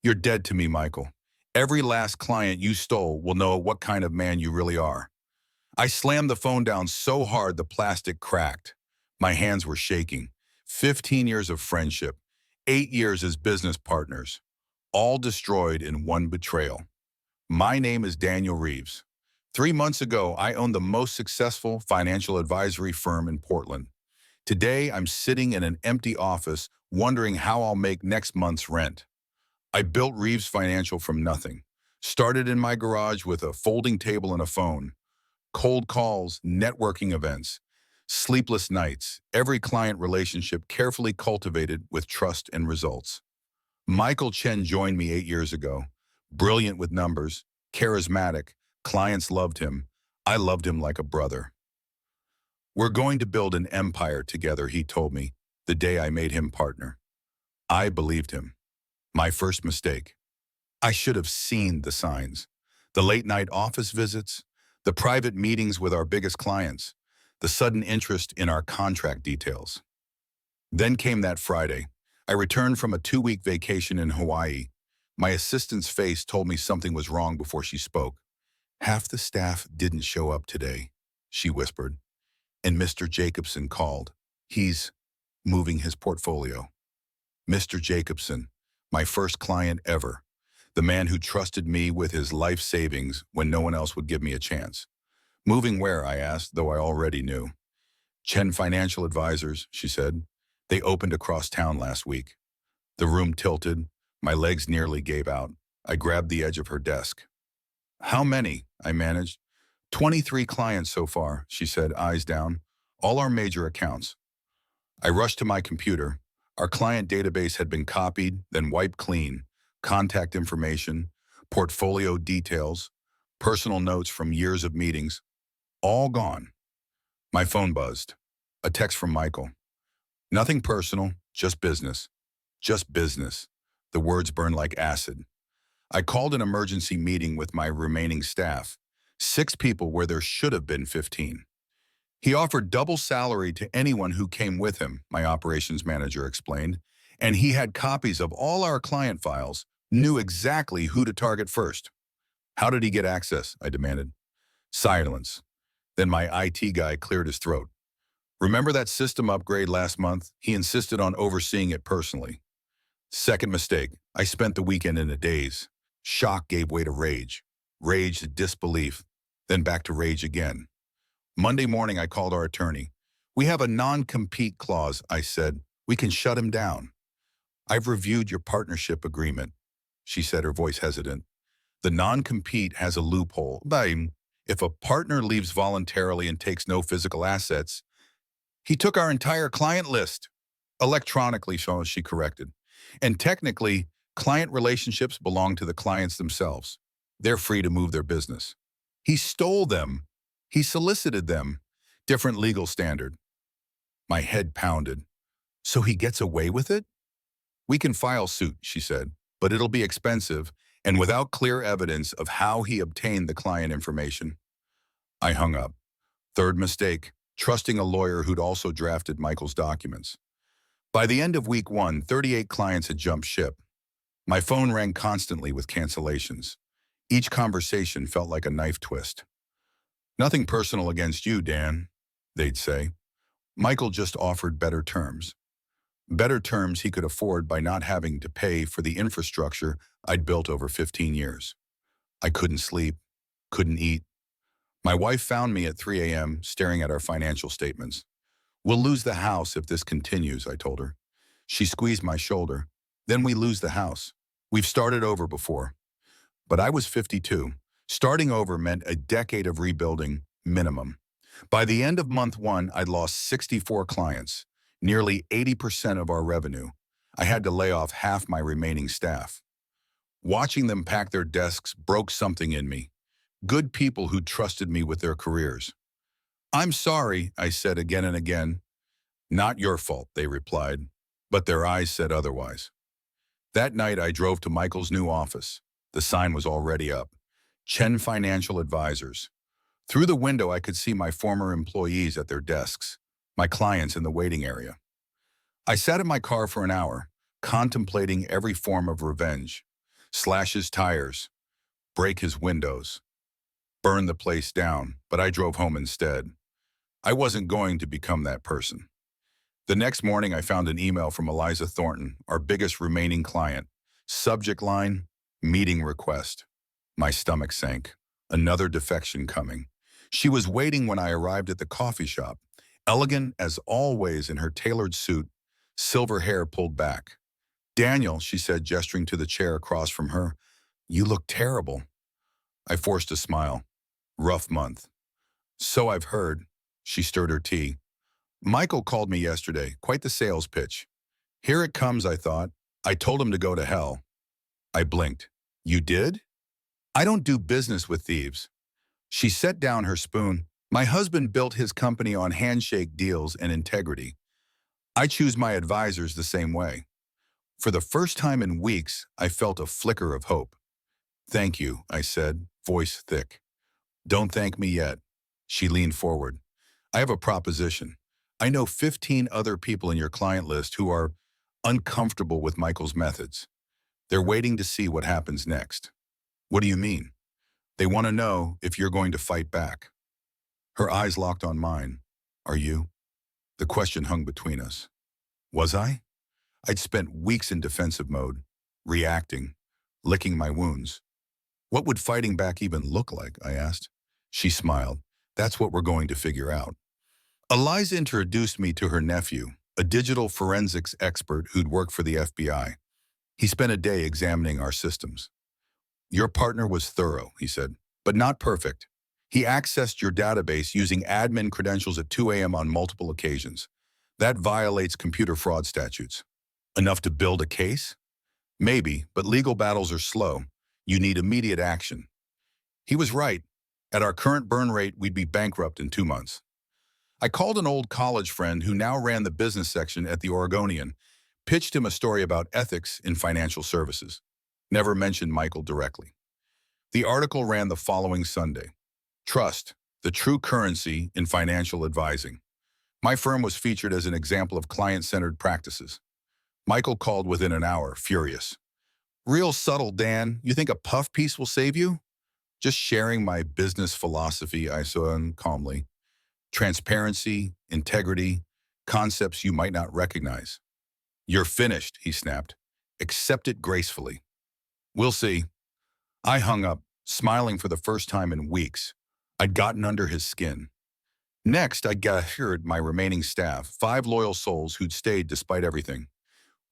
You're dead to me, Michael. Every last client you stole will know what kind of man you really are. I slammed the phone down so hard the plastic cracked. My hands were shaking. 15 years of friendship, 8 years as business partners, all destroyed in one betrayal. My name is Daniel Reeves. 3 months ago, I owned the most successful financial advisory firm in Portland. Today, I'm sitting in an empty office wondering how I'll make next month's rent. I built Reeves Financial from nothing. Started in my garage with a folding table and a phone. Cold calls, networking events, sleepless nights, every client relationship carefully cultivated with trust and results. Michael Chen joined me 8 years ago. Brilliant with numbers, charismatic, clients loved him. I loved him like a brother. We're going to build an empire together, he told me, the day I made him partner. I believed him. My first mistake. I should have seen the signs. The late-night office visits, the private meetings with our biggest clients, the sudden interest in our contract details. Then came that Friday. I returned from a 2-week vacation in Hawaii. My assistant's face told me something was wrong before she spoke. "Half the staff didn't show up today," she whispered. And Mr. Jacobson called. He's moving his portfolio. Mr. Jacobson, my first client ever. The man who trusted me with his life savings when no one else would give me a chance. "Moving where?" I asked, though I already knew. "Chen Financial Advisors," she said. "They opened across town last week." The room tilted. My legs nearly gave out. I grabbed the edge of her desk. "How many?" I managed. 23 clients so far," she said, eyes down. "All our major accounts." I rushed to my computer. Our client database had been copied, then wiped clean. Contact information, portfolio details, personal notes from years of meetings, all gone. My phone buzzed. A text from Michael. "Nothing personal, just business. Just business." The words burned like acid. I called an emergency meeting with my remaining staff. 6 people where there should have been 15. He offered double salary to anyone who came with him, my operations manager explained, and he had copies of all our client files, knew exactly who to target first. "How did he get access?" I demanded. Silence. Then my IT guy cleared his throat. "Remember that system upgrade last month? He insisted on overseeing it personally." Second mistake. I spent the weekend in a daze. Shock gave way to rage. Rage to disbelief. Then back to rage again. Monday morning, I called our attorney. "We have a non-compete clause," I said. "We can shut him down." "I've reviewed your partnership agreement," she said, her voice hesitant. "The non-compete has a loophole. If a partner leaves voluntarily and takes no physical assets." "He took our entire client list." "Electronically," so she corrected. "And technically, client relationships belong to the clients themselves. They're free to move their business." "He stole them. He solicited them." "Different legal standard." My head pounded. "So he gets away with it?" "We can file suit," she said, "but it'll be expensive and without clear evidence of how he obtained the client information." I hung up. Third mistake, trusting a lawyer who'd also drafted Michael's documents. By the end of week 1, 38 clients had jumped ship. My phone rang constantly with cancellations. Each conversation felt like a knife twist. "Nothing personal against you, Dan," they'd say. Michael just offered better terms. Better terms he could afford by not having to pay for the infrastructure I'd built over 15 years. I couldn't sleep, couldn't eat. My wife found me at 3 a.m. staring at our financial statements. "We'll lose the house if this continues," I told her. She squeezed my shoulder. "Then we lose the house. We've started over before." But I was 52. Starting over meant a decade of rebuilding, minimum. By the end of month 1, I'd lost 64 clients, nearly 80% of our revenue. I had to lay off half my remaining staff. Watching them pack their desks broke something in me. Good people who trusted me with their careers. "I'm sorry," I said again and again. "Not your fault," they replied, but their eyes said otherwise. That night, I drove to Michael's new office. The sign was already up. Chen Financial Advisors. Through the window, I could see my former employees at their desks, my clients in the waiting area. I sat in my car for an hour, contemplating every form of revenge. slash his tires, break his windows, burn the place down, but I drove home instead. I wasn't going to become that person. The next morning, I found an email from Eliza Thornton, our biggest remaining client. Subject line, meeting request. My stomach sank. Another defection coming. She was waiting when I arrived at the coffee shop, elegant as always in her tailored suit, silver hair pulled back. Daniel, she said, gesturing to the chair across from her, you look terrible. I forced a smile. Rough month. So I've heard. She stirred her tea. Michael called me yesterday, quite the sales pitch. Here it comes, I thought. I told him to go to hell. I blinked. You did? I don't do business with thieves. She set down her spoon. My husband built his company on handshake deals and integrity. I choose my advisors the same way. For the first time in weeks, I felt a flicker of hope. Thank you, I said, voice thick. Don't thank me yet. She leaned forward. I have a proposition. I know 15 other people in your client list who are uncomfortable with Michael's methods. They're waiting to see what happens next. What do you mean? They want to know if you're going to fight back. Her eyes locked on mine. Are you? The question hung between us. Was I? I'd spent weeks in defensive mode, reacting, licking my wounds. What would fighting back even look like? I asked. She smiled. That's what we're going to figure out. Eliza introduced me to her nephew, a digital forensics expert who'd worked for the FBI. He spent a day examining our systems. Your partner was thorough, he said, but not perfect. He accessed your database using admin credentials at 2 a.m. on multiple occasions. That violates computer fraud statutes. Enough to build a case? Maybe, but legal battles are slow. You need immediate action. He was right. At our current burn rate, we'd be bankrupt in 2 months. I called an old college friend who now ran the business section at the Oregonian, pitched him a story about ethics in financial services. Never mentioned Michael directly. The article ran the following Sunday. Trust, the true currency in financial advising. My firm was featured as an example of client-centered practices. Michael called within an hour, furious. Real subtle, Dan. You think a puff piece will save you? Just sharing my business philosophy, I said calmly. Transparency, integrity, concepts you might not recognize. You're finished, he snapped. Accept it gracefully. We'll see. I hung up, smiling for the first time in weeks. I'd gotten under his skin. Next, I gathered my remaining staff, 5 loyal souls who'd stayed despite everything.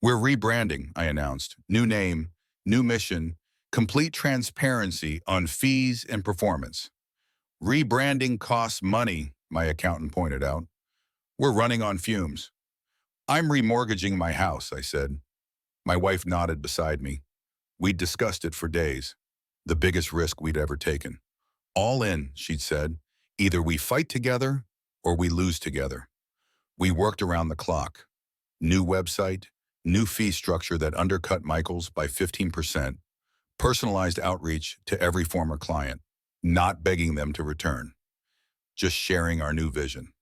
We're rebranding, I announced. New name, new mission, complete transparency on fees and performance. Rebranding costs money, my accountant pointed out. We're running on fumes. I'm remortgaging my house, I said. My wife nodded beside me. We'd discussed it for days. The biggest risk we'd ever taken. All in, she'd said. Either we fight together or we lose together. We worked around the clock. New website, new fee structure that undercut Michael's by 15%, personalized outreach to every former client, not begging them to return, just sharing our new vision.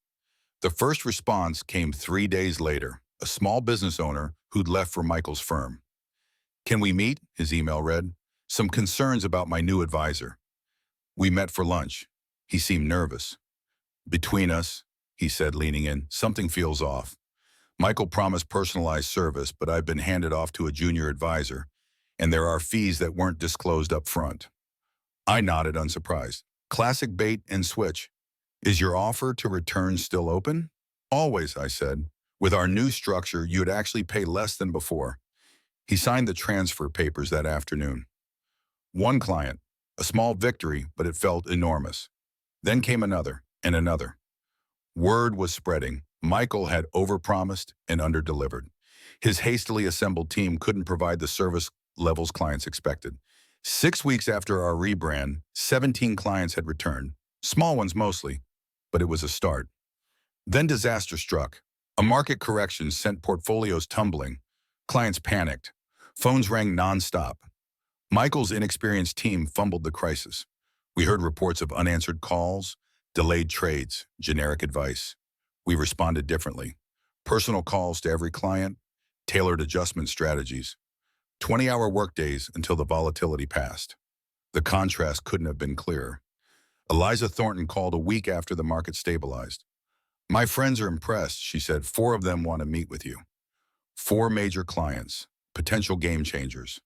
The first response came 3 days later, a small business owner who'd left for Michael's firm. Can we meet? His email read. Some concerns about my new advisor. We met for lunch. He seemed nervous. Between us, he said, leaning in, something feels off. Michael promised personalized service, but I've been handed off to a junior advisor, and there are fees that weren't disclosed up front. I nodded, unsurprised. Classic bait and switch. Is your offer to return still open? Always, I said. With our new structure, you'd actually pay less than before. He signed the transfer papers that afternoon. One client, a small victory, but it felt enormous. Then came another and another. Word was spreading. Michael had overpromised and underdelivered. His hastily assembled team couldn't provide the service levels clients expected. 6 weeks after our rebrand, 17 clients had returned, small ones mostly, but it was a start. Then disaster struck. A market correction sent portfolios tumbling. Clients panicked. Phones rang nonstop. Michael's inexperienced team fumbled the crisis. We heard reports of unanswered calls, delayed trades, generic advice. We responded differently. Personal calls to every client, tailored adjustment strategies. 20-hour workdays until the volatility passed. The contrast couldn't have been clearer. Eliza Thornton called a week after the market stabilized. My friends are impressed, she said. 4 of them want to meet with you. 4 major clients, potential game changers.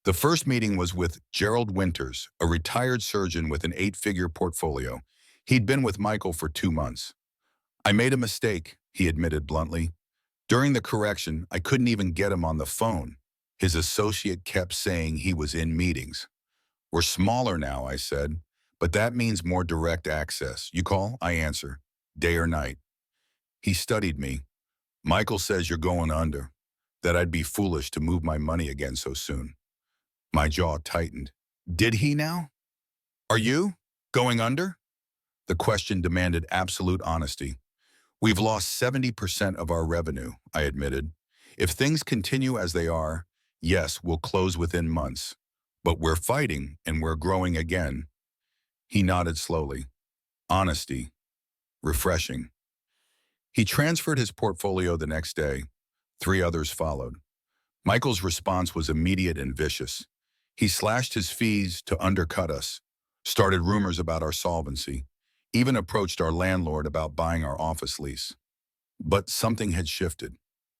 The first meeting was with Gerald Winters, a retired surgeon with an 8-figure portfolio. He'd been with Michael for 2 months. I made a mistake, he admitted bluntly. During the correction, I couldn't even get him on the phone. His associate kept saying he was in meetings. We're smaller now, I said, but that means more direct access. You call? I answer, day or night. He studied me. Michael says you're going under, that I'd be foolish to move my money again so soon. My jaw tightened. Did he now? Are you going under? The question demanded absolute honesty. We've lost 70% of our revenue, I admitted. If things continue as they are, yes, we'll close within months. But we're fighting and we're growing again. He nodded slowly. Honesty. Refreshing. He transferred his portfolio the next day. 3 others followed. Michael's response was immediate and vicious. He slashed his fees to undercut us, started rumors about our solvency, even approached our landlord about buying our office lease. But something had shifted.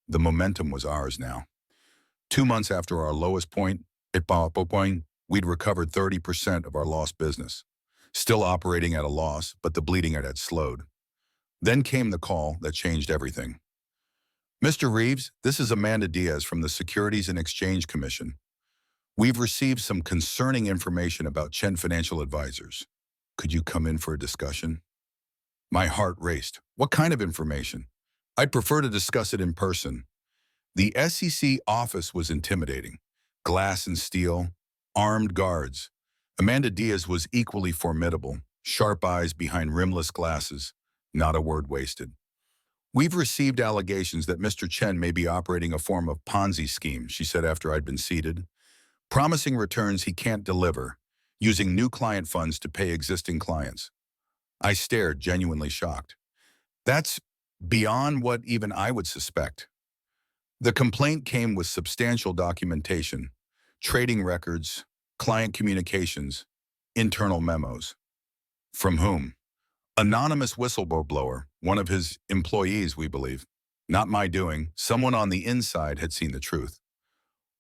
The momentum was ours now. 2 months after our lowest point, we'd recovered 30% of our lost business. Still operating at a loss, but the bleeding had slowed. Then came the call that changed everything. Mr. Reeves, this is Amanda Diaz from the Securities and Exchange Commission. We've received some concerning information about Chen Financial Advisors. Could you come in for a discussion? My heart raced. What kind of information? I'd prefer to discuss it in person. The SEC office was intimidating. Glass and steel, armed guards. Amanda Diaz was equally formidable, sharp eyes behind rimless glasses, not a word wasted. We've received allegations that Mr. Chen may be operating a form of Ponzi scheme, she said after I'd been seated. Promising returns he can't deliver, using new client funds to pay existing clients. I stared, genuinely shocked. That's beyond what even I would suspect. The complaint came with substantial documentation, trading records, client communications, internal memos. From whom? Anonymous whistleblower, one of his employees, we believe. Not my doing. Someone on the inside had seen the truth.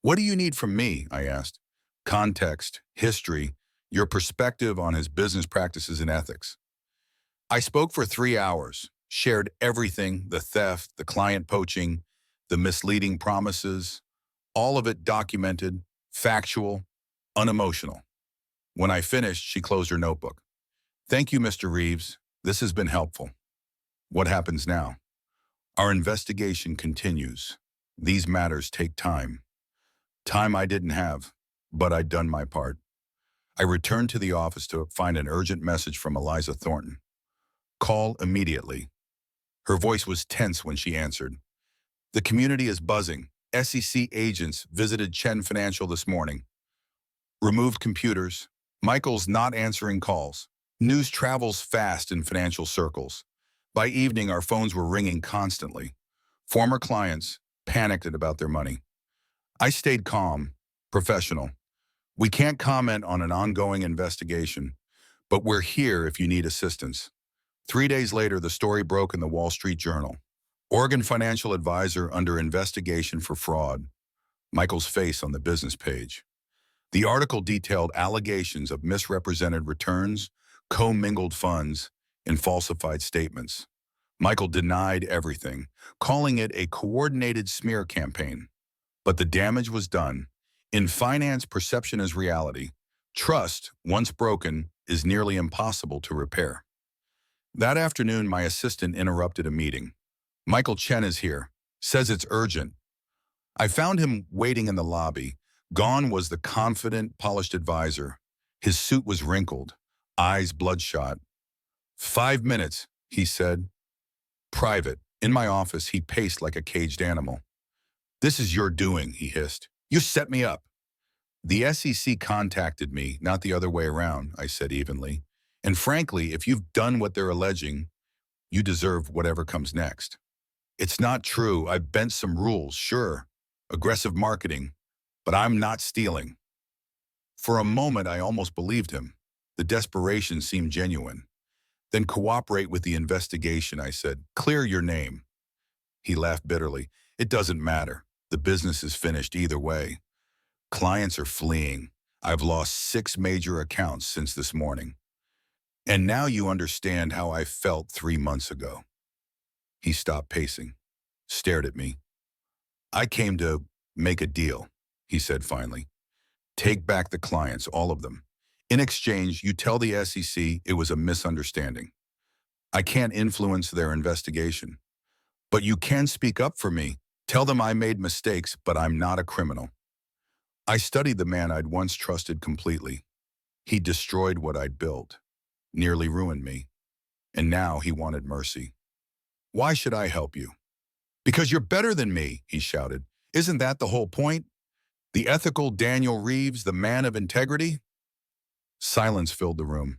What do you need from me? I asked. Context, history, your perspective on his business practices and ethics. I spoke for 3 hours, shared everything, the theft, the client poaching, the misleading promises, all of it documented, factual, unemotional. When I finished, she closed her notebook. Thank you, Mr. Reeves. This has been helpful. What happens now? Our investigation continues. These matters take time. Time I didn't have, but I'd done my part. I returned to the office to find an urgent message from Eliza Thornton. Call immediately. Her voice was tense when she answered. The community is buzzing. SEC agents visited Chen Financial this morning. Removed computers. Michael's not answering calls. News travels fast in financial circles. By evening, our phones were ringing constantly. Former clients panicked about their money. I stayed calm, professional. We can't comment on an ongoing investigation, but we're here if you need assistance. 3 days later, the story broke in the Wall Street Journal. Oregon financial advisor under investigation for fraud. Michael's face on the business page. The article detailed allegations of misrepresented returns, commingled funds, and falsified statements. Michael denied everything, calling it a coordinated smear campaign. But the damage was done. In finance, perception is reality. Trust, once broken, is nearly impossible to repair. That afternoon, my assistant interrupted a meeting. Michael Chen is here. Says it's urgent. I found him waiting in the lobby. Gone was the confident, polished advisor. His suit was wrinkled, eyes bloodshot. 5 minutes, he said. Private. In my office, he paced like a caged animal. This is your doing, he hissed. You set me up. The SEC contacted me, not the other way around, I said evenly. And frankly, if you've done what they're alleging, you deserve whatever comes next. It's not true. I've bent some rules, sure. Aggressive marketing. but I'm not stealing. For a moment, I almost believed him. The desperation seemed genuine. Then cooperate with the investigation, I said. Clear your name. He laughed bitterly. It doesn't matter. The business is finished either way. Clients are fleeing. I've lost 6 major accounts since this morning. And now you understand how I felt 3 months ago. He stopped pacing, stared at me. I came to make a deal, he said finally. Take back the clients, all of them. In exchange, you tell the SEC it was a misunderstanding. I can't influence their investigation. But you can speak up for me. Tell them I made mistakes, but I'm not a criminal. I studied the man I'd once trusted completely. He destroyed what I'd built, nearly ruined me. And now he wanted mercy. Why should I help you? Because you're better than me, he shouted. Isn't that the whole point? The ethical Daniel Reeves, the man of integrity? Silence filled the room.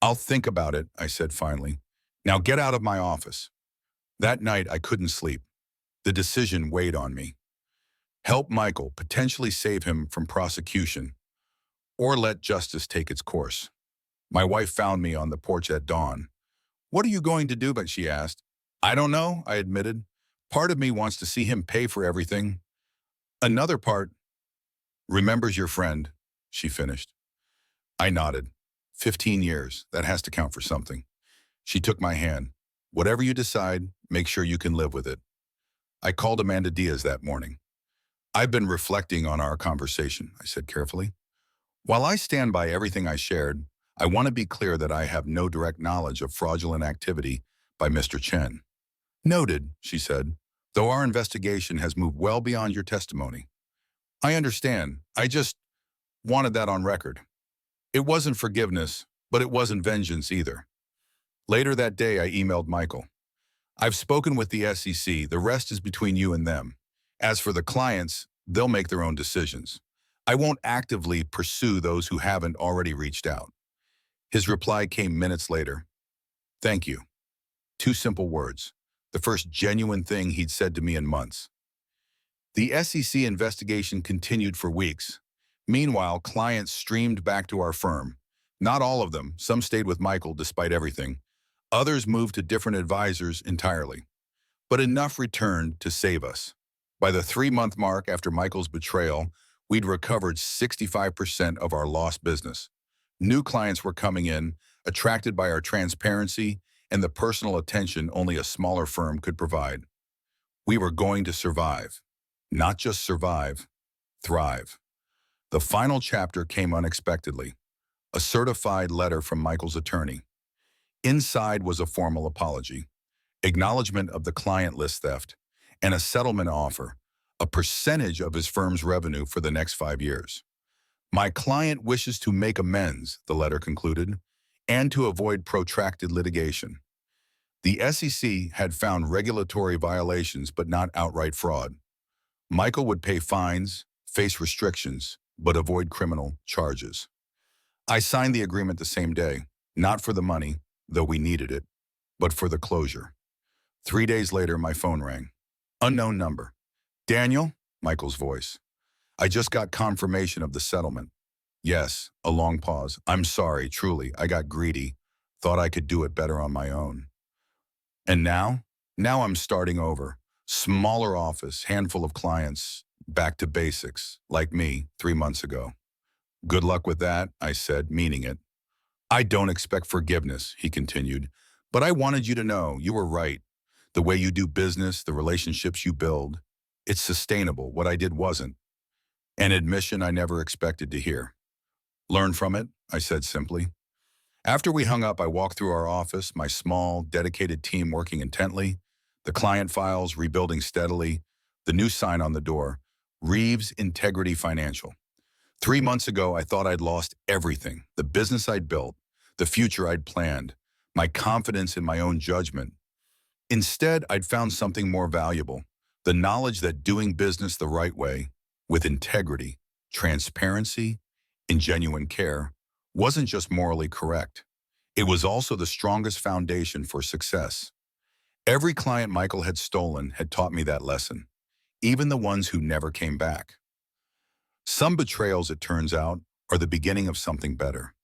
I'll think about it, I said finally. Now get out of my office. That night, I couldn't sleep. The decision weighed on me. Help Michael, potentially save him from prosecution, or let justice take its course. My wife found me on the porch at dawn. What are you going to do? But she asked. I don't know, I admitted. Part of me wants to see him pay for everything. Another part remembers your friend, she finished. I nodded. 15 years, that has to count for something. She took my hand. Whatever you decide, make sure you can live with it. I called Amanda Diaz that morning. I've been reflecting on our conversation, I said carefully. While I stand by everything I shared, I want to be clear that I have no direct knowledge of fraudulent activity by Mr. Chen. Noted, she said, though our investigation has moved well beyond your testimony. I understand. I just wanted that on record. It wasn't forgiveness, but it wasn't vengeance either. Later that day, I emailed Michael. I've spoken with the SEC. The rest is between you and them. As for the clients, they'll make their own decisions. I won't actively pursue those who haven't already reached out. His reply came minutes later. Thank you. 2 simple words. The first genuine thing he'd said to me in months. The SEC investigation continued for weeks. Meanwhile, clients streamed back to our firm. Not all of them. Some stayed with Michael despite everything. Others moved to different advisors entirely. But enough returned to save us. By the 3-month mark after Michael's betrayal, we'd recovered 65% of our lost business. New clients were coming in, attracted by our transparency and the personal attention only a smaller firm could provide. We were going to survive. Not just survive, thrive. The final chapter came unexpectedly. A certified letter from Michael's attorney. Inside was a formal apology, acknowledgement of the client list theft, and a settlement offer, a percentage of his firm's revenue for the next 5 years. My client wishes to make amends, the letter concluded, and to avoid protracted litigation. The SEC had found regulatory violations but not outright fraud. Michael would pay fines, face restrictions, but avoid criminal charges. I signed the agreement the same day, not for the money, though we needed it, but for the closure. 3 days later, my phone rang. Unknown number. Daniel? Michael's voice. I just got confirmation of the settlement. Yes, a long pause. I'm sorry, truly, I got greedy. Thought I could do it better on my own. And now? Now I'm starting over. Smaller office, handful of clients, back to basics, like me 3 months ago. Good luck with that, I said, meaning it. I don't expect forgiveness, he continued, but I wanted you to know you were right. The way you do business, the relationships you build, it's sustainable. What I did wasn't. An admission I never expected to hear. Learn from it, I said simply. After we hung up, I walked through our office, my small, dedicated team working intently, the client files rebuilding steadily, the new sign on the door, Reeves Integrity Financial. 3 months ago, I thought I'd lost everything, the business I'd built, the future I'd planned, my confidence in my own judgment. Instead, I'd found something more valuable, the knowledge that doing business the right way, with integrity, transparency, and genuine care, wasn't just morally correct. It was also the strongest foundation for success. Every client Michael had stolen had taught me that lesson, even the ones who never came back. Some betrayals, it turns out, are the beginning of something better.